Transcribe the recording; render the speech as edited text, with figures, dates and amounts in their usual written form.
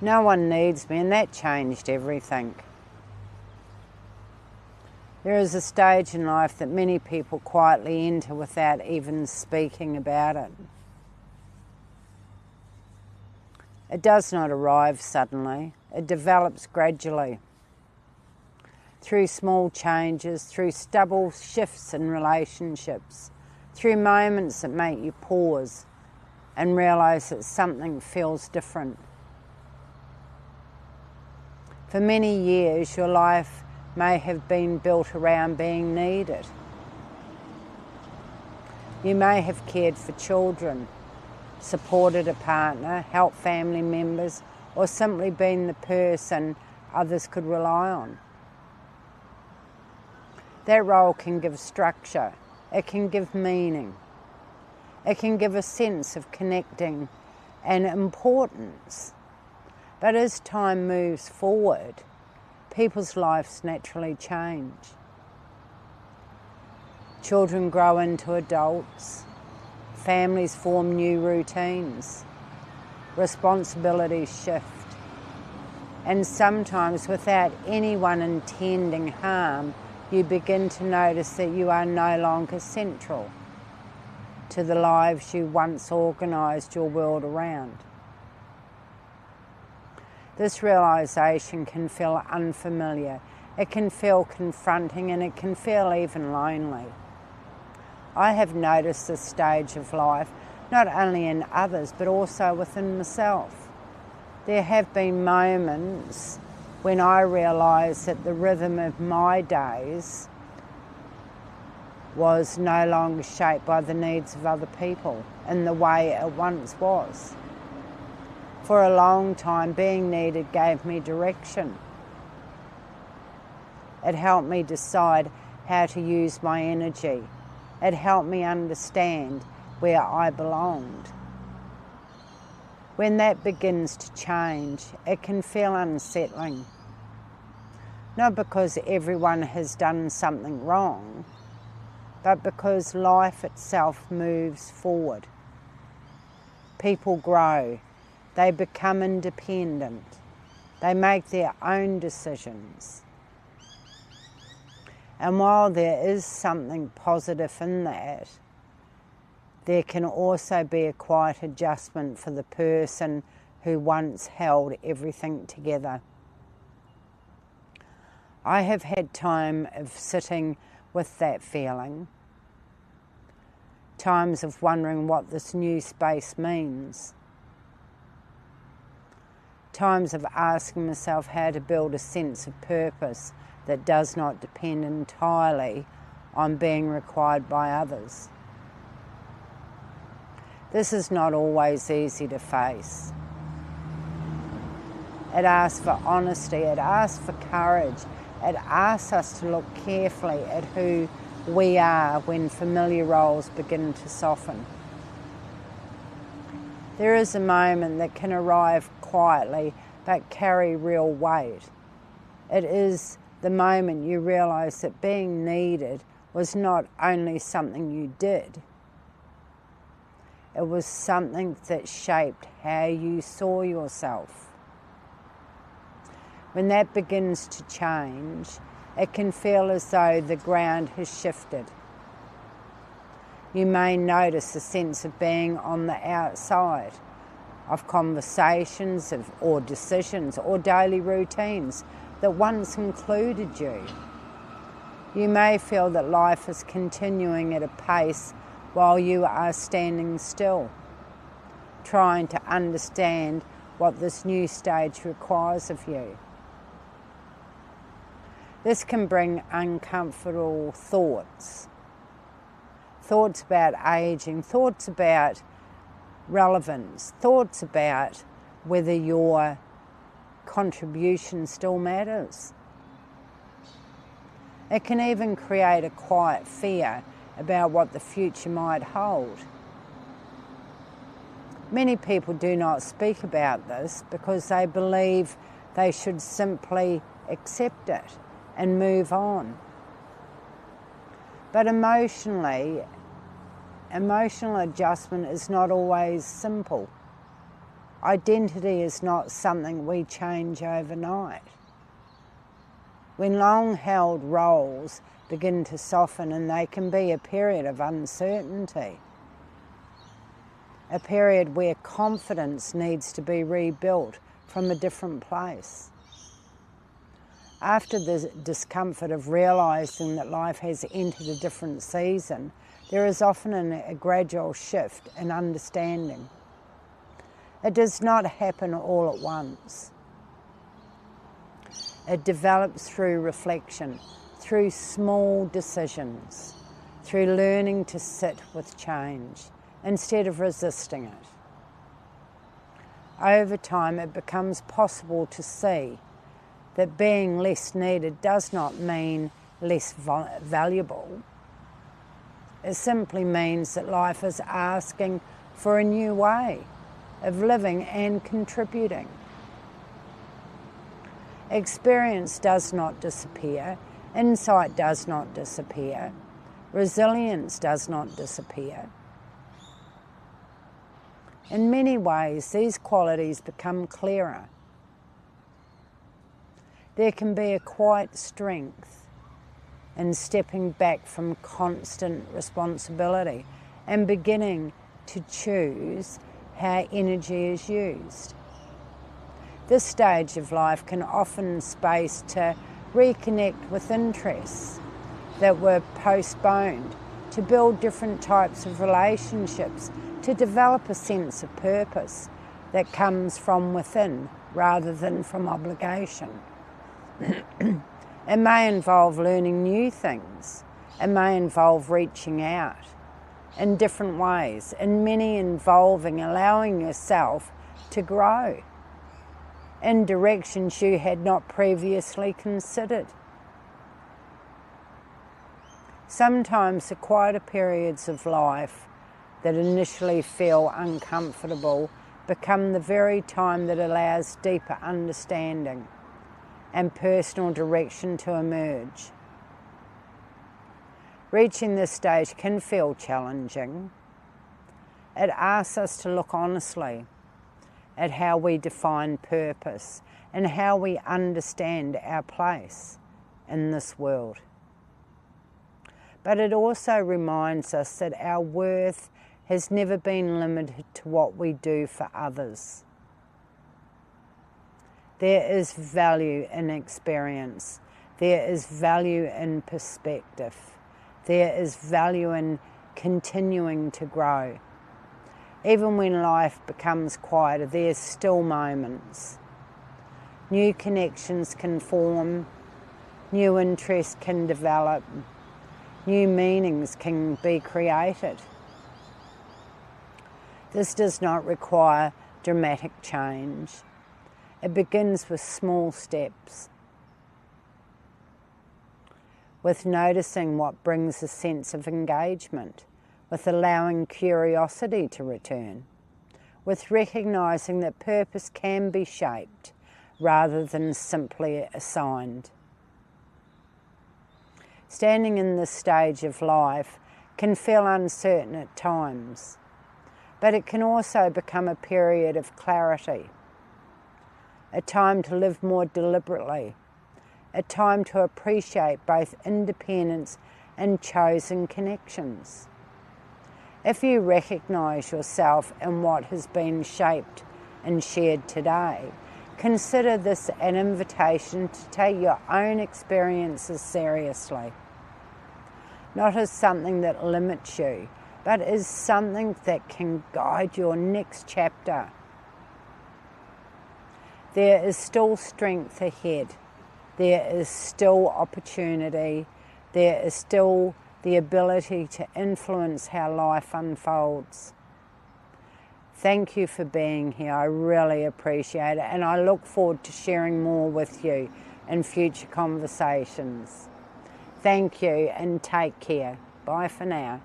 No one needs me, and that changed everything. There is a stage in life that many people quietly enter without even speaking about it. It does not arrive suddenly. It develops gradually. Through small changes, through stubble shifts in relationships, through moments that make you pause and realise that something feels different. For many years, your life may have been built around being needed. You may have cared for children, supported a partner, helped family members, or simply been the person others could rely on. That role can give structure, it can give meaning, it can give a sense of connecting and importance. But as time moves forward, people's lives naturally change. Children grow into adults, families form new routines, responsibilities shift, and sometimes without anyone intending harm, you begin to notice that you are no longer central to the lives you once organised your world around. This realisation can feel unfamiliar, it can feel confronting, and it can feel even lonely. I have noticed this stage of life not only in others but also within myself. There have been moments when I realised that the rhythm of my days was no longer shaped by the needs of other people in the way it once was. For a long time, being needed gave me direction. It helped me decide how to use my energy. It helped me understand where I belonged. When that begins to change, it can feel unsettling. Not because everyone has done something wrong, but because life itself moves forward. People grow. They become independent. They make their own decisions. And while there is something positive in that, there can also be a quiet adjustment for the person who once held everything together. I have had time of sitting with that feeling, times of wondering what this new space means, times of asking myself how to build a sense of purpose that does not depend entirely on being required by others. This is not always easy to face. It asks for honesty, it asks for courage, it asks us to look carefully at who we are when familiar roles begin to soften. There is a moment that can arrive quietly but carry real weight. It is the moment you realise that being needed was not only something you did, it was something that shaped how you saw yourself. When that begins to change, it can feel as though the ground has shifted. You may notice a sense of being on the outside of conversations or decisions or daily routines that once included you. You may feel that life is continuing at a pace while you are standing still, trying to understand what this new stage requires of you. This can bring uncomfortable thoughts about aging, thoughts about relevance, thoughts about whether your contribution still matters. It can even create a quiet fear about what the future might hold. Many people do not speak about this because they believe they should simply accept it and move on. But emotional adjustment is not always simple. Identity is not something we change overnight. When long-held roles begin to soften, and they can be a period of uncertainty, a period where confidence needs to be rebuilt from a different place. After the discomfort of realising that life has entered a different season, there is often a gradual shift in understanding. It does not happen all at once. It develops through reflection, through small decisions, through learning to sit with change instead of resisting it. Over time, it becomes possible to see that being less needed does not mean less valuable. It simply means that life is asking for a new way of living and contributing. Experience does not disappear, insight does not disappear, resilience does not disappear. In many ways, these qualities become clearer. There can be a quiet strength in stepping back from constant responsibility and beginning to choose how energy is used. This stage of life can offer space to reconnect with interests that were postponed, to build different types of relationships, to develop a sense of purpose that comes from within rather than from obligation. It may involve learning new things. It may involve reaching out in different ways, in many involving allowing yourself to grow in directions you had not previously considered. Sometimes the quieter periods of life that initially feel uncomfortable become the very time that allows deeper understanding and personal direction to emerge. Reaching this stage can feel challenging. It asks us to look honestly at how we define purpose and how we understand our place in this world. But it also reminds us that our worth has never been limited to what we do for others. There is value in experience. There is value in perspective. There is value in continuing to grow. Even when life becomes quieter, there's still moments. New connections can form, new interests can develop, new meanings can be created. This does not require dramatic change. It begins with small steps, with noticing what brings a sense of engagement, with allowing curiosity to return, with recognising that purpose can be shaped rather than simply assigned. Standing in this stage of life can feel uncertain at times, but it can also become a period of clarity, a time to live more deliberately, a time to appreciate both independence and chosen connections. If you recognise yourself in what has been shaped and shared today, consider this an invitation to take your own experiences seriously, not as something that limits you, but as something that can guide your next chapter. There is still strength ahead. There is still opportunity. There is still the ability to influence how life unfolds. Thank you for being here. I really appreciate it, and I look forward to sharing more with you in future conversations. Thank you and take care. Bye for now.